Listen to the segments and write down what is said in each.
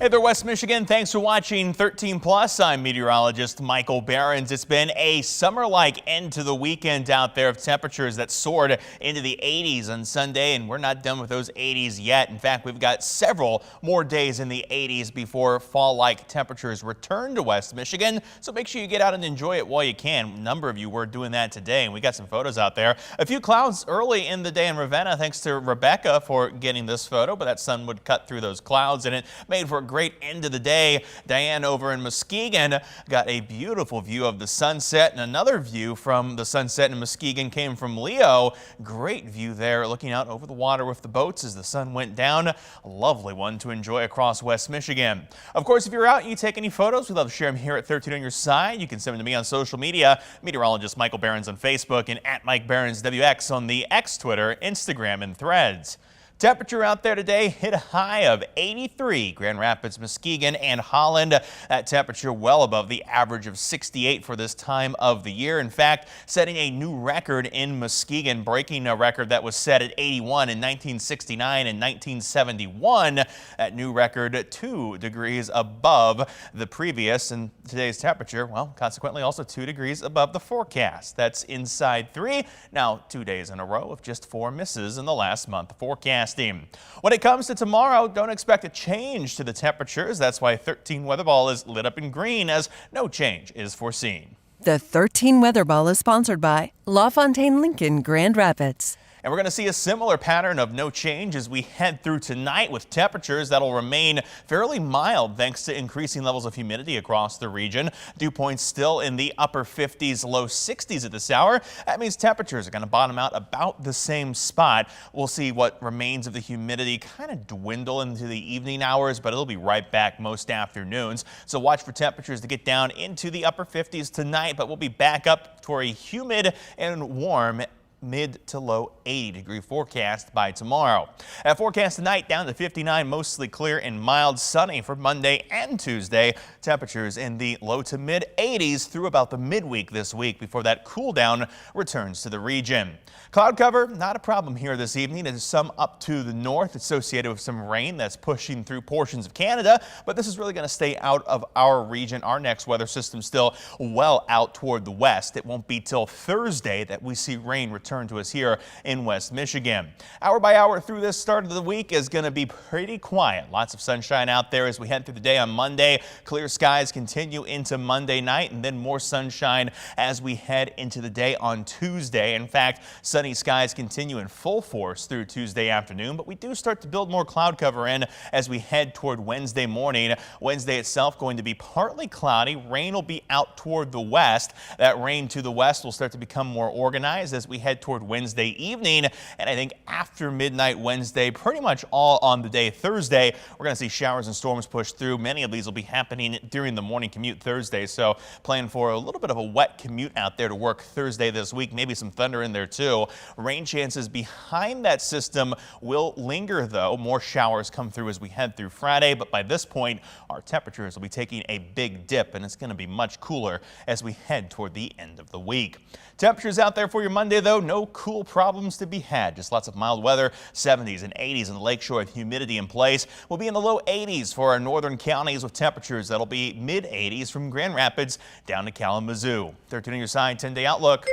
Hey there, West Michigan. Thanks for watching 13 Plus. I'm meteorologist Michael Behrens. It's been a summer-like end to the weekend out there of temperatures that soared into the 80s on Sunday, and we're not done with those 80s yet. In fact, we've got several more days in the 80s before fall-like temperatures return to West Michigan. So make sure you get out and enjoy it while you can. A number of you were doing that today, and we got some photos out there. A few clouds early in the day in Ravenna, thanks to Rebecca for getting this photo, but that sun would cut through those clouds, and it made for a great end of the day. Diane over in Muskegon got a beautiful view of the sunset, and another view from the sunset in Muskegon came from Leo. Great view there, looking out over the water with the boats as the sun went down. A lovely one to enjoy across West Michigan. Of course, if you're out and you take any photos, we'd love to share them here at 13 on your side. You can send them to me on social media, meteorologist Michael Behrens on Facebook and at Mike Behrens WX on the X, Twitter, Instagram, and Threads. Temperature out there today hit a high of 83. Grand Rapids, Muskegon, and Holland. That temperature well above the average of 68 for this time of the year. In fact, setting a new record in Muskegon, breaking a record that was set at 81 in 1969 and 1971. That new record 2 degrees above the previous, and today's temperature, well, consequently also 2 degrees above the forecast. That's inside 3. Now 2 days in a row of just 4 misses in the last month forecast. When it comes to tomorrow, don't expect a change to the temperatures. That's why 13 weather ball is lit up in green, as no change is foreseen. The 13 weather ball is sponsored by LaFontaine Lincoln Grand Rapids. And we're going to see a similar pattern of no change as we head through tonight, with temperatures that'll remain fairly mild thanks to increasing levels of humidity across the region. Dew points still in the upper 50s, low 60s at this hour. That means temperatures are going to bottom out about the same spot. We'll see what remains of the humidity kind of dwindle into the evening hours, but it'll be right back most afternoons. So watch for temperatures to get down into the upper 50s tonight, but we'll be back up toward a humid and warm mid to low 80-degree forecast by tomorrow. That forecast tonight down to 59, mostly clear and mild, sunny for Monday and Tuesday. Temperatures in the low to mid 80s through about the midweek this week before that cool down returns to the region. Cloud cover, not a problem here this evening. There's some up to the north associated with some rain that's pushing through portions of Canada, but this is really going to stay out of our region. Our next weather system still well out toward the west. It won't be till Thursday that we see rain return to us here in West Michigan. Hour by hour through this start of the week is going to be pretty quiet. Lots of sunshine out there as we head through the day on Monday. Clear skies continue into Monday night, and then more sunshine as we head into the day on Tuesday. In fact, sunny skies continue in full force through Tuesday afternoon, but we do start to build more cloud cover in as we head toward Wednesday morning. Wednesday itself going to be partly cloudy. Rain will be out toward the west. That rain to the west will start to become more organized as we head toward Wednesday evening, and I think after midnight Wednesday, pretty much all on the day Thursday, we're going to see showers and storms push through. Many of these will be happening during the morning commute Thursday, so plan for a little bit of a wet commute out there to work Thursday this week. Maybe some thunder in there too. Rain chances behind that system will linger though. More showers come through as we head through Friday, but by this point our temperatures will be taking a big dip, and it's going to be much cooler as we head toward the end of the week. Temperatures out there for your Monday though, no cool problems to be had. Just lots of mild weather, 70s and 80s in the lakeshore with humidity in place. We'll be in the low 80s for our northern counties with temperatures that'll be mid 80s from Grand Rapids down to Kalamazoo. 13 on your side, 10-day outlook.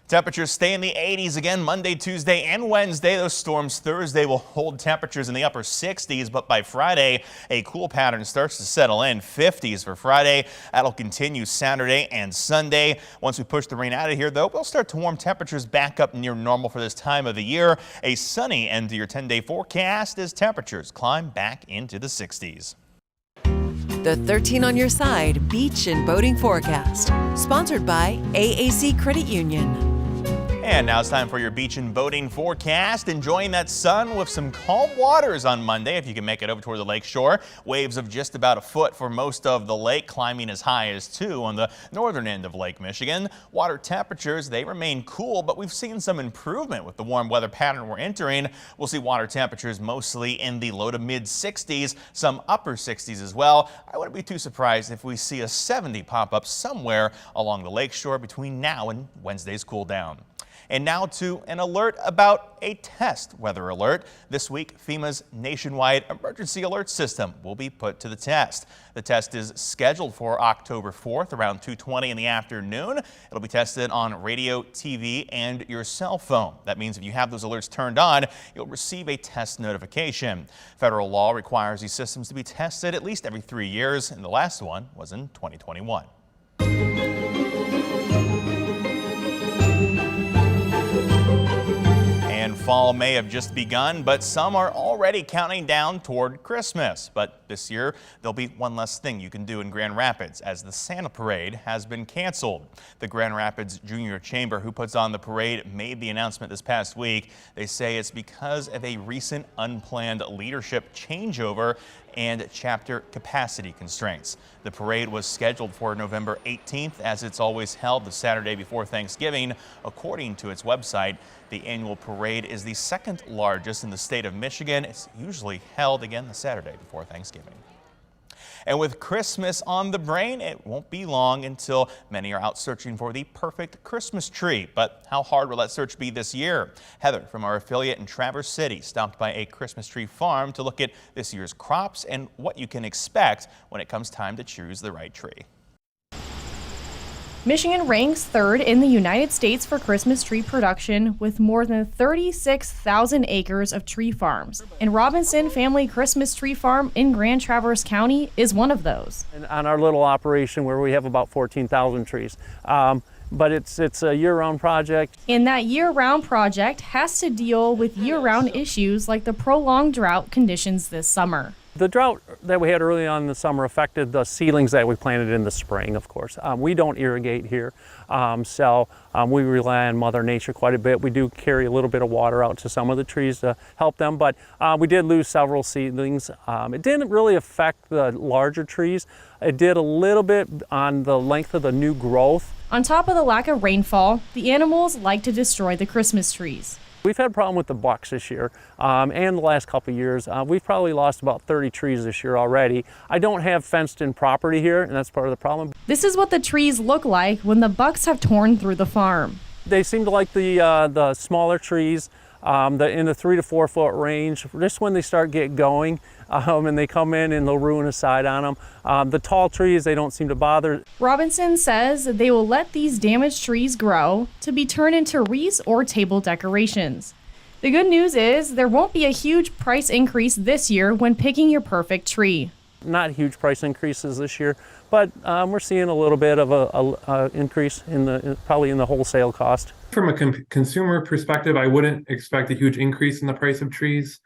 Temperatures stay in the 80s again Monday, Tuesday, and Wednesday. Those storms Thursday will hold temperatures in the upper 60s, but by Friday, a cool pattern starts to settle in. 50s for Friday. That'll continue Saturday and Sunday. Once we push the rain out of here, though, we'll start to warm temperatures back up near normal for this time of the year. A sunny end to your 10-day forecast as temperatures climb back into the 60s. The 13 on your side beach and boating forecast, sponsored by AAC Credit Union. And now it's time for your beach and boating forecast. Enjoying that sun with some calm waters on Monday if you can make it over toward the lake shore. Waves of just about a foot for most of the lake, climbing as high as 2 on the northern end of Lake Michigan. Water temperatures, they remain cool, but we've seen some improvement with the warm weather pattern we're entering. We'll see water temperatures mostly in the low to mid 60s, some upper 60s as well. I wouldn't be too surprised if we see a 70 pop up somewhere along the lake shore between now and Wednesday's cool down. And now to an alert about a test weather alert. This week, FEMA's nationwide emergency alert system will be put to the test. The test is scheduled for October 4th around 2:20 in the afternoon. It'll be tested on radio, TV, and your cell phone. That means if you have those alerts turned on, you'll receive a test notification. Federal law requires these systems to be tested at least every 3 years, and the last one was in 2021. And fall may have just begun, but some are already counting down toward Christmas. But this year, there'll be one less thing you can do in Grand Rapids, as the Santa Parade has been canceled. The Grand Rapids Junior Chamber, who puts on the parade, made the announcement this past week. They say it's because of a recent unplanned leadership changeover and chapter capacity constraints. The parade was scheduled for November 18th, as it's always held the Saturday before Thanksgiving. According to its website, the annual parade is the second largest in the state of Michigan. It's usually held again the Saturday before Thanksgiving. And with Christmas on the brain, it won't be long until many are out searching for the perfect Christmas tree. But how hard will that search be this year? Heather from our affiliate in Traverse City stopped by a Christmas tree farm to look at this year's crops and what you can expect when it comes time to choose the right tree. Michigan ranks third in the United States for Christmas tree production with more than 36,000 acres of tree farms. And Robinson Family Christmas Tree Farm in Grand Traverse County is one of those. And on our little operation where we have about 14,000 trees. But it's a year-round project. And that year-round project has to deal with year-round issues like the prolonged drought conditions this summer. The drought that we had early on in the summer affected the seedlings that we planted in the spring, of course. We don't irrigate here, so we rely on Mother Nature quite a bit. We do carry a little bit of water out to some of the trees to help them, but we did lose several seedlings. It didn't really affect the larger trees. It did a little bit on the length of the new growth. On top of the lack of rainfall, the animals like to destroy the Christmas trees. We've had a problem with the bucks this year, and the last couple of years. We've probably lost about 30 trees this year already. I don't have fenced-in property here, and that's part of the problem. This is what the trees look like when the bucks have torn through the farm. They seem to like the smaller trees, in the 3 to 4 foot range. Just when they start getting going, and they come in and they'll ruin a side on them. The tall trees, they don't seem to bother. Robinson says they will let these damaged trees grow to be turned into wreaths or table decorations. The good news is there won't be a huge price increase this year when picking your perfect tree. Not huge price increases this year, but we're seeing a little bit of a increase probably in the wholesale cost. From a consumer perspective, I wouldn't expect a huge increase in the price of trees.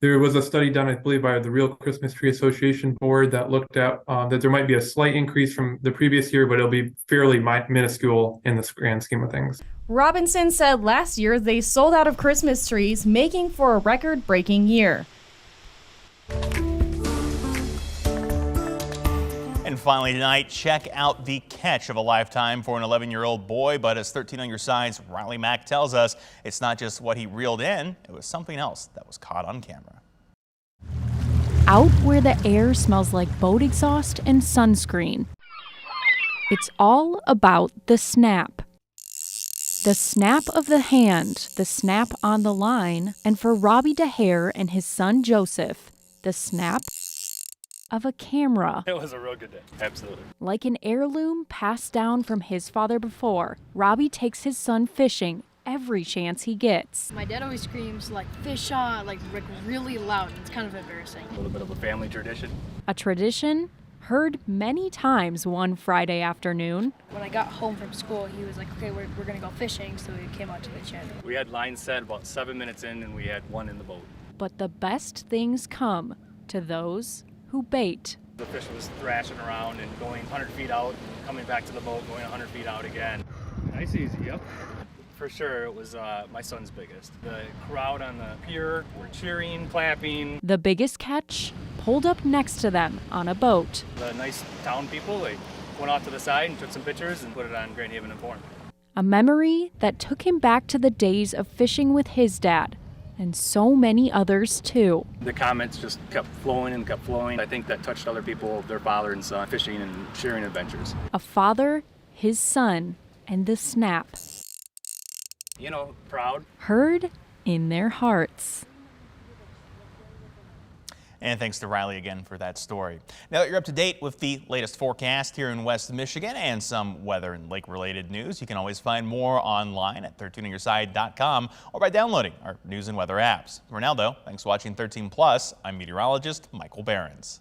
There was a study done, I believe, by the Real Christmas Tree Association board that looked at that there might be a slight increase from the previous year, but it'll be fairly minuscule in the grand scheme of things. Robinson said last year they sold out of Christmas trees, making for a record-breaking year. And finally tonight, check out the catch of a lifetime for an 11-year-old boy. But as 13 on your side's Riley Mack tells us, it's not just what he reeled in, it was something else that was caught on camera. Out where the air smells like boat exhaust and sunscreen. It's all about the snap. The snap of the hand, the snap on the line, and for Robbie DeHare and his son Joseph, the snap of a camera. It was a real good day, absolutely. Like an heirloom passed down from his father before, Robbie takes his son fishing every chance he gets. My dad always screams like fish on, like really loud. It's kind of embarrassing. A little bit of a family tradition. A tradition heard many times one Friday afternoon. When I got home from school, he was like, okay, we're gonna go fishing, so we came out to the channel. We had lines set about 7 minutes in and we had one in the boat. But the best things come to those who bait. The fish was thrashing around and going 100 feet out, coming back to the boat, going 100 feet out again. Nice easy, yep. For sure, it was my son's biggest. The crowd on the pier were cheering, clapping. The biggest catch pulled up next to them on a boat. The nice town people, they went off to the side and took some pictures and put it on Grand Haven Inform. A memory that took him back to the days of fishing with his dad, and so many others too. The comments just kept flowing and kept flowing. I think that touched other people, their father and son, fishing and sharing adventures. A father, his son, and the snap. You know, proud. Heard in their hearts. And thanks to Riley again for that story. Now that you're up to date with the latest forecast here in West Michigan and some weather and lake-related news, you can always find more online at 13onyourside.com or by downloading our news and weather apps. For now, though, thanks for watching 13 Plus. I'm meteorologist Michael Behrens.